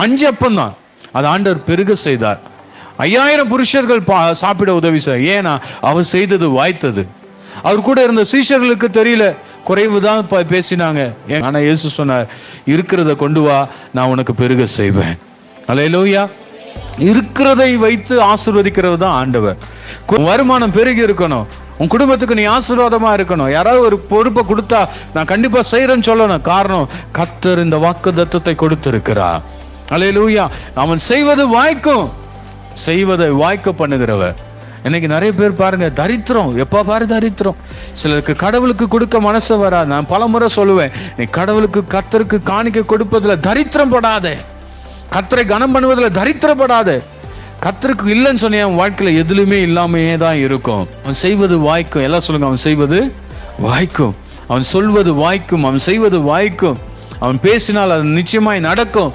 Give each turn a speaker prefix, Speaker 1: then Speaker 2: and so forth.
Speaker 1: 5 அப்பம் தான், அது ஆண்டவர் பெருக செய்தார். 5000 புருஷர்கள் சாப்பிட உதவி செய்ய. ஏன்னா அவர் செய்தது வாய்த்தது. அவர் கூட இருந்த சீஷர்களுக்கு தெரியல, குறைவுதான் பேசினாங்க. ஆனா இயேசு சொன்னார், இருக்கிறத கொண்டு வா, நான் உனக்கு பெருக செய்வேன். அல்லேலூயா. இருக்கிறதை வைத்து ஆசீர்வதிக்கிறது தான் ஆண்டவர். வருமானம் பெருகி இருக்கணும், உன் குடும்பத்துக்கு நீ ஆசீர்வாதமா இருக்கணும். யாராவது ஒரு பொறுப்பை கொடுத்தா நான் கண்டிப்பா செய்யறேன்னு சொல்லணும். காரணம், கர்த்தர் இந்த வாக்குத்தத்தத்தை கொடுத்திருக்கிறார். அல்லேலூயா. அவன் செய்வது வாய்க்கும், செய்வதை வாய்க்க பண்ணுகிறவர். இன்னைக்கு நிறைய பேர் பாருங்க, தரித்திரம், எப்ப பாரு தரித்திரம். சிலருக்கு கடவுளுக்கு கொடுக்க மனசு வராது. நான் பல முறை சொல்லுவேன், நீ கடவுளுக்கு கர்த்தருக்கு காணிக்க கொடுப்பதுல தரித்திரம் படாதே, கர்த்தரை கனம் பண்ணுவதில் தரித்திரப்படாதே. கர்த்தருக்கு இல்லைன்னு சொன்ன வாழ்க்கையில எதுலையுமே இல்லாமே தான் இருக்கும். அவன் செய்வது வாய்க்கும். எல்லாம் சொல்லுங்க, அவன் செய்வது வாய்க்கும், அவன் சொல்வது வாய்க்கும், அவன் செய்வது வாய்க்கும். அவன் பேசினால் அது நிச்சயமாய் நடக்கும்.